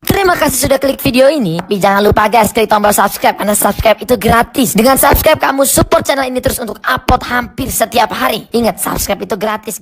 Terima kasih sudah klik video ini. Tapi jangan lupa guys, klik tombol subscribe karena subscribe itu gratis. Dengan subscribe kamu support channel ini terus untuk upload hampir setiap hari. Ingat, subscribe itu gratis.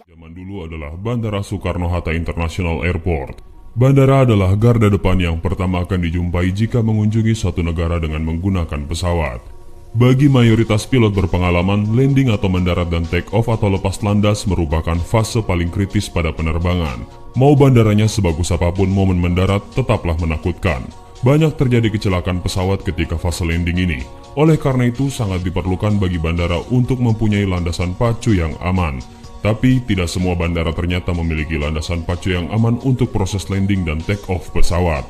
Zaman dulu adalah Bandara Soekarno-Hatta International Airport. Bandara adalah garda depan yang pertama akan dijumpai jika mengunjungi suatu negara dengan menggunakan pesawat. Bagi mayoritas pilot berpengalaman, landing atau mendarat dan take off atau lepas landas merupakan fase paling kritis pada penerbangan. Mau bandaranya sebagus apapun, momen mendarat tetaplah menakutkan. Banyak terjadi kecelakaan pesawat ketika fase landing ini. Oleh karena itu, sangat diperlukan bagi bandara untuk mempunyai landasan pacu yang aman. Tapi, tidak semua bandara ternyata memiliki landasan pacu yang aman untuk proses landing dan take off pesawat.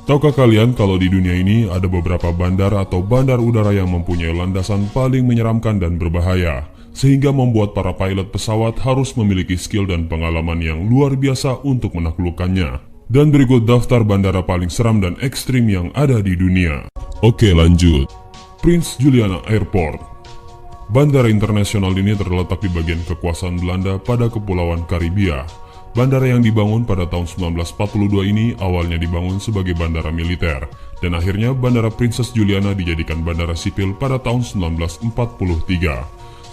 Tahukah kalian kalau di dunia ini ada beberapa bandara atau bandar udara yang mempunyai landasan paling menyeramkan dan berbahaya, sehingga membuat para pilot pesawat harus memiliki skill dan pengalaman yang luar biasa untuk menaklukkannya. Dan berikut daftar bandara paling seram dan ekstrim yang ada di dunia. Oke, lanjut. Prince Juliana Airport. Bandara internasional ini terletak di bagian kekuasaan Belanda pada Kepulauan Karibia. Bandara yang dibangun pada tahun 1942 ini awalnya dibangun sebagai bandara militer, dan akhirnya Bandara Princess Juliana dijadikan bandara sipil pada tahun 1943.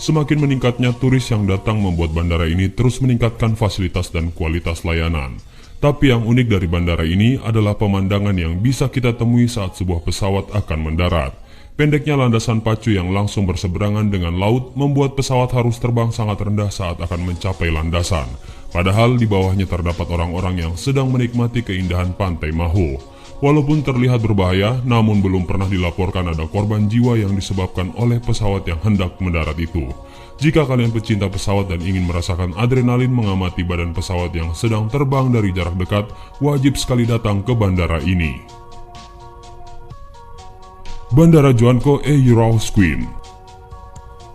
Semakin meningkatnya turis yang datang membuat bandara ini terus meningkatkan fasilitas dan kualitas layanan. Tapi yang unik dari bandara ini adalah pemandangan yang bisa kita temui saat sebuah pesawat akan mendarat. Pendeknya landasan pacu yang langsung berseberangan dengan laut membuat pesawat harus terbang sangat rendah saat akan mencapai landasan. Padahal di bawahnya terdapat orang-orang yang sedang menikmati keindahan pantai Maho. Walaupun terlihat berbahaya, namun belum pernah dilaporkan ada korban jiwa yang disebabkan oleh pesawat yang hendak mendarat itu. Jika kalian pecinta pesawat dan ingin merasakan adrenalin mengamati badan pesawat yang sedang terbang dari jarak dekat, wajib sekali datang ke bandara ini. Bandara Joanko Eyrausquin.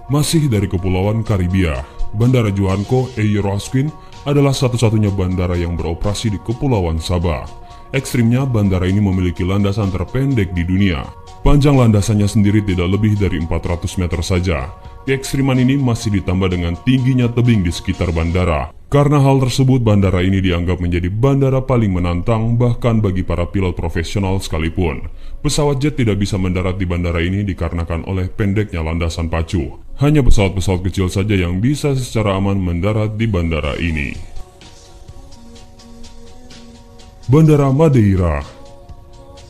Masih dari Kepulauan Karibia, Bandara Joanko Eyrausquin adalah satu-satunya bandara yang beroperasi di Kepulauan Sabah. Ekstrimnya, bandara ini memiliki landasan terpendek di dunia. Panjang landasannya sendiri tidak lebih dari 400 meter saja. Keekstriman ini masih ditambah dengan tingginya tebing di sekitar bandara. Karena hal tersebut, bandara ini dianggap menjadi bandara paling menantang bahkan bagi para pilot profesional sekalipun. Pesawat jet tidak bisa mendarat di bandara ini dikarenakan oleh pendeknya landasan pacu. Hanya pesawat-pesawat kecil saja yang bisa secara aman mendarat di bandara ini. Bandara Madeira.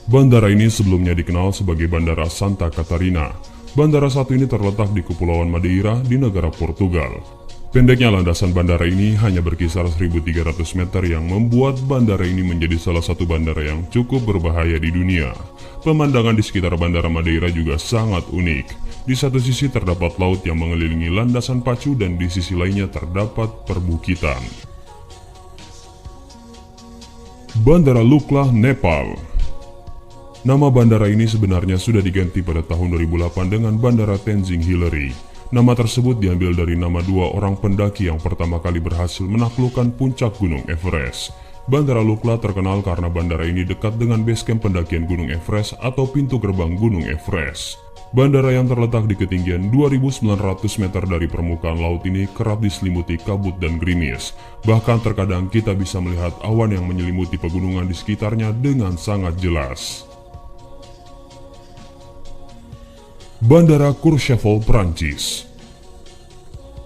Bandara ini sebelumnya dikenal sebagai Bandara Santa Catarina. Bandara satu ini terletak di Kepulauan Madeira di negara Portugal. Pendeknya landasan bandara ini hanya berkisar 1.300 meter yang membuat bandara ini menjadi salah satu bandara yang cukup berbahaya di dunia. Pemandangan di sekitar Bandara Madeira juga sangat unik. Di satu sisi terdapat laut yang mengelilingi landasan pacu dan di sisi lainnya terdapat perbukitan. Bandara Lukla, Nepal. Nama bandara ini sebenarnya sudah diganti pada tahun 2008 dengan Bandara Tenzing Hillary. Nama tersebut diambil dari nama dua orang pendaki yang pertama kali berhasil menaklukkan puncak Gunung Everest. Bandara Lukla terkenal karena bandara ini dekat dengan base camp pendakian Gunung Everest atau pintu gerbang Gunung Everest. Bandara yang terletak di ketinggian 2.900 meter dari permukaan laut ini kerap diselimuti kabut dan gerimis. Bahkan terkadang kita bisa melihat awan yang menyelimuti pegunungan di sekitarnya dengan sangat jelas. Bandara Courchevel, Prancis.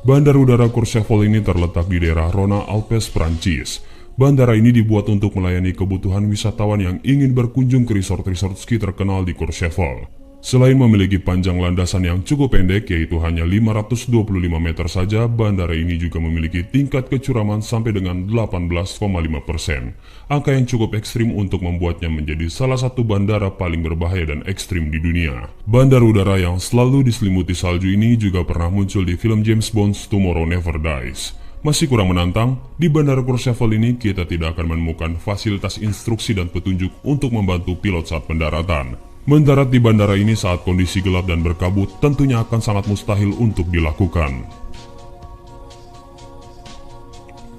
Bandar udara Courchevel ini terletak di daerah Rhône-Alpes, Prancis. Bandara ini dibuat untuk melayani kebutuhan wisatawan yang ingin berkunjung ke resort-resort ski terkenal di Courchevel. Selain memiliki panjang landasan yang cukup pendek, yaitu hanya 525 meter saja, bandara ini juga memiliki tingkat kecuraman sampai dengan 18,5%. Angka yang cukup ekstrim untuk membuatnya menjadi salah satu bandara paling berbahaya dan ekstrim di dunia. Bandar udara yang selalu diselimuti salju ini juga pernah muncul di film James Bond's Tomorrow Never Dies. Masih kurang menantang, di Bandara Courchevel ini kita tidak akan menemukan fasilitas instruksi dan petunjuk untuk membantu pilot saat pendaratan. Mendarat di bandara ini saat kondisi gelap dan berkabut tentunya akan sangat mustahil untuk dilakukan.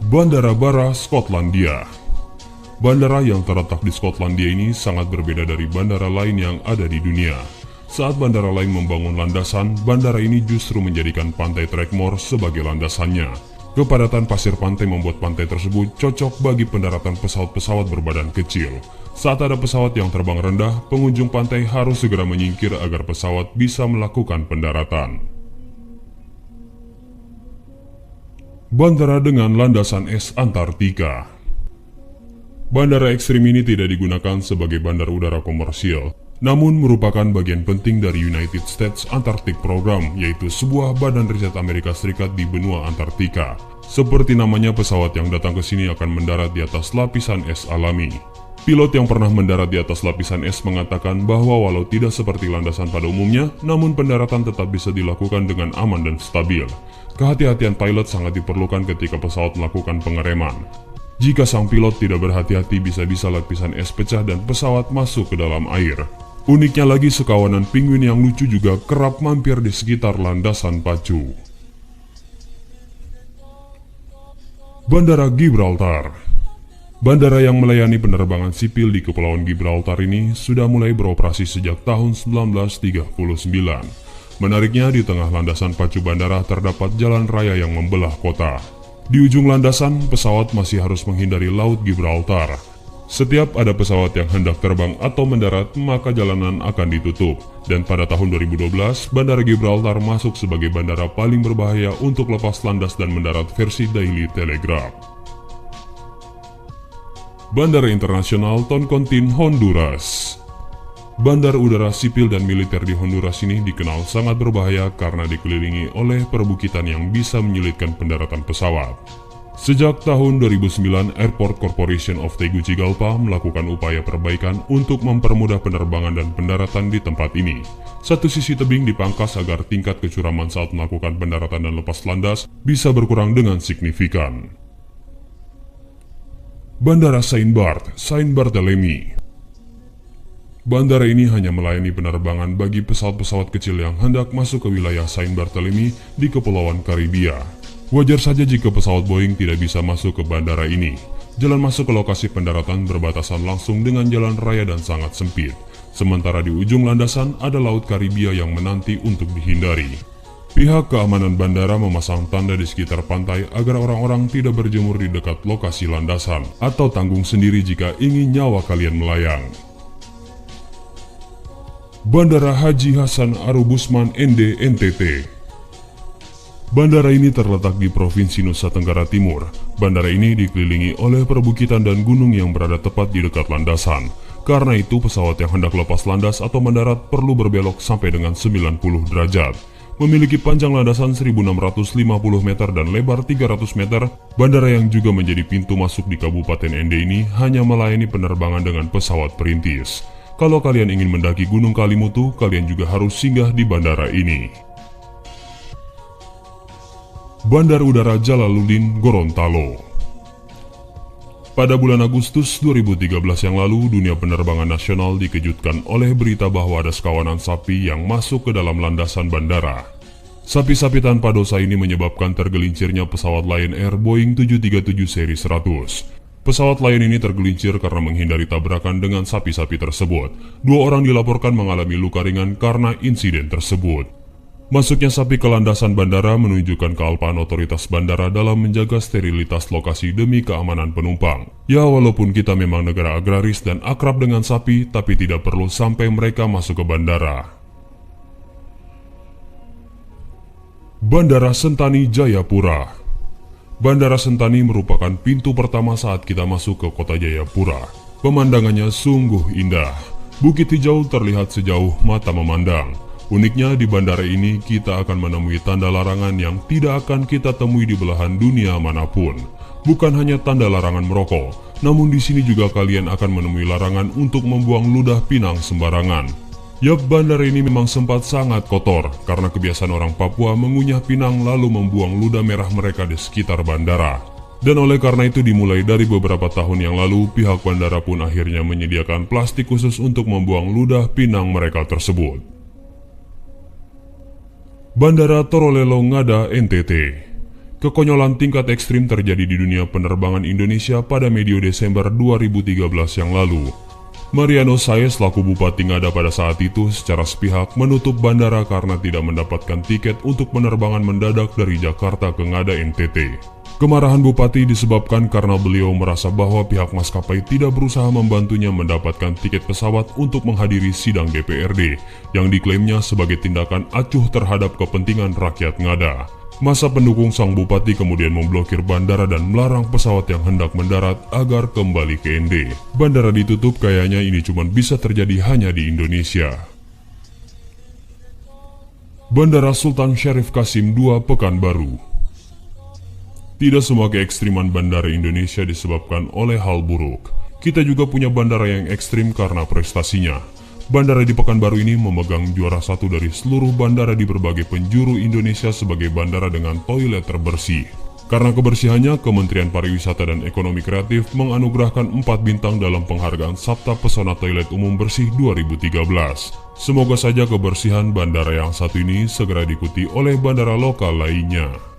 Bandara Barra, Skotlandia. Bandara yang terletak di Skotlandia ini sangat berbeda dari bandara lain yang ada di dunia. Saat bandara lain membangun landasan, bandara ini justru menjadikan pantai Trekmore sebagai landasannya. Kepadatan pasir pantai membuat pantai tersebut cocok bagi pendaratan pesawat-pesawat berbadan kecil. Saat ada pesawat yang terbang rendah, pengunjung pantai harus segera menyingkir agar pesawat bisa melakukan pendaratan. Bandara dengan landasan es Antartika. Bandara ekstrim ini tidak digunakan sebagai bandar udara komersial, namun merupakan bagian penting dari United States Antarctic Program, yaitu sebuah badan riset Amerika Serikat di benua Antartika. Seperti namanya, pesawat yang datang ke sini akan mendarat di atas lapisan es alami. Pilot yang pernah mendarat di atas lapisan es mengatakan bahwa walau tidak seperti landasan pada umumnya, namun pendaratan tetap bisa dilakukan dengan aman dan stabil. Kehati-hatian pilot sangat diperlukan ketika pesawat melakukan pengereman. Jika sang pilot tidak berhati-hati, bisa-bisa lapisan es pecah dan pesawat masuk ke dalam air. Uniknya lagi, sekawanan penguin yang lucu juga kerap mampir di sekitar landasan pacu. Bandara Gibraltar. Bandara yang melayani penerbangan sipil di Kepulauan Gibraltar ini sudah mulai beroperasi sejak tahun 1939. Menariknya, di tengah landasan pacu bandara terdapat jalan raya yang membelah kota. Di ujung landasan, pesawat masih harus menghindari Laut Gibraltar. Setiap ada pesawat yang hendak terbang atau mendarat, maka jalanan akan ditutup. Dan pada tahun 2012, Bandara Gibraltar masuk sebagai bandara paling berbahaya untuk lepas landas dan mendarat versi Daily Telegraph. Bandara Internasional Toncontín, Honduras. Bandar udara sipil dan militer di Honduras ini dikenal sangat berbahaya karena dikelilingi oleh perbukitan yang bisa menyulitkan pendaratan pesawat. Sejak tahun 2009, Airport Corporation of Tegucigalpa melakukan upaya perbaikan untuk mempermudah penerbangan dan pendaratan di tempat ini. Satu sisi tebing dipangkas agar tingkat kecuraman saat melakukan pendaratan dan lepas landas bisa berkurang dengan signifikan. Bandara Saint Barthélemy. Bandara ini hanya melayani penerbangan bagi pesawat-pesawat kecil yang hendak masuk ke wilayah Saint Barthélemy di Kepulauan Karibia. Wajar saja jika pesawat Boeing tidak bisa masuk ke bandara ini. Jalan masuk ke lokasi pendaratan berbatasan langsung dengan jalan raya dan sangat sempit. Sementara di ujung landasan ada Laut Karibia yang menanti untuk dihindari. Pihak keamanan bandara memasang tanda di sekitar pantai agar orang-orang tidak berjemur di dekat lokasi landasan atau tanggung sendiri jika ingin nyawa kalian melayang. Bandara Haji Hasan Arubusman ND NTT. Bandara ini terletak di Provinsi Nusa Tenggara Timur. Bandara ini dikelilingi oleh perbukitan dan gunung yang berada tepat di dekat landasan. Karena itu, pesawat yang hendak lepas landas atau mendarat perlu berbelok sampai dengan 90 derajat. Memiliki panjang landasan 1650 meter dan lebar 300 meter, bandara yang juga menjadi pintu masuk di Kabupaten ND ini hanya melayani penerbangan dengan pesawat perintis. Kalau kalian ingin mendaki Gunung Kalimutu, kalian juga harus singgah di bandara ini. Bandar Udara Jalaluddin, Gorontalo. Pada bulan Agustus 2013 yang lalu, dunia penerbangan nasional dikejutkan oleh berita bahwa ada sekawanan sapi yang masuk ke dalam landasan bandara. Sapi-sapi tanpa dosa ini menyebabkan tergelincirnya pesawat Lion Air Boeing 737 seri 100. Pesawat Lion ini tergelincir karena menghindari tabrakan dengan sapi-sapi tersebut. 2 orang dilaporkan mengalami luka ringan karena insiden tersebut. Masuknya sapi ke landasan bandara menunjukkan kealpaan otoritas bandara dalam menjaga sterilitas lokasi demi keamanan penumpang. Ya, walaupun kita memang negara agraris dan akrab dengan sapi, tapi tidak perlu sampai mereka masuk ke bandara. Bandara Sentani, Jayapura. Bandara Sentani merupakan pintu pertama saat kita masuk ke kota Jayapura. Pemandangannya sungguh indah. Bukit hijau terlihat sejauh mata memandang. Uniknya di bandara ini kita akan menemui tanda larangan yang tidak akan kita temui di belahan dunia manapun. Bukan hanya tanda larangan merokok, namun di sini juga kalian akan menemui larangan untuk membuang ludah pinang sembarangan. Yap, bandara ini memang sempat sangat kotor karena kebiasaan orang Papua mengunyah pinang lalu membuang ludah merah mereka di sekitar bandara. Dan oleh karena itu dimulai dari beberapa tahun yang lalu, pihak bandara pun akhirnya menyediakan plastik khusus untuk membuang ludah pinang mereka tersebut. Bandara Torolelo Ngada, NTT. Kekonyolan tingkat ekstrim terjadi di dunia penerbangan Indonesia pada medio Desember 2013 yang lalu. Mariano Saez selaku Bupati Ngada pada saat itu secara sepihak menutup bandara karena tidak mendapatkan tiket untuk penerbangan mendadak dari Jakarta ke Ngada, NTT. Kemarahan Bupati disebabkan karena beliau merasa bahwa pihak maskapai tidak berusaha membantunya mendapatkan tiket pesawat untuk menghadiri sidang DPRD yang diklaimnya sebagai tindakan acuh terhadap kepentingan rakyat Ngada. Masa pendukung sang bupati kemudian memblokir bandara dan melarang pesawat yang hendak mendarat agar kembali ke ND. Bandara ditutup, kayaknya ini cuma bisa terjadi hanya di Indonesia. Bandara Sultan Syarif Kasim II, Pekanbaru. Tidak semua keekstriman bandara Indonesia disebabkan oleh hal buruk. Kita juga punya bandara yang ekstrim karena prestasinya. Bandara di Pekanbaru ini memegang juara 1 dari seluruh bandara di berbagai penjuru Indonesia sebagai bandara dengan toilet terbersih. Karena kebersihannya, Kementerian Pariwisata dan Ekonomi Kreatif menganugerahkan 4 bintang dalam penghargaan Sabta Pesona Toilet Umum Bersih 2013. Semoga saja kebersihan bandara yang satu ini segera diikuti oleh bandara lokal lainnya.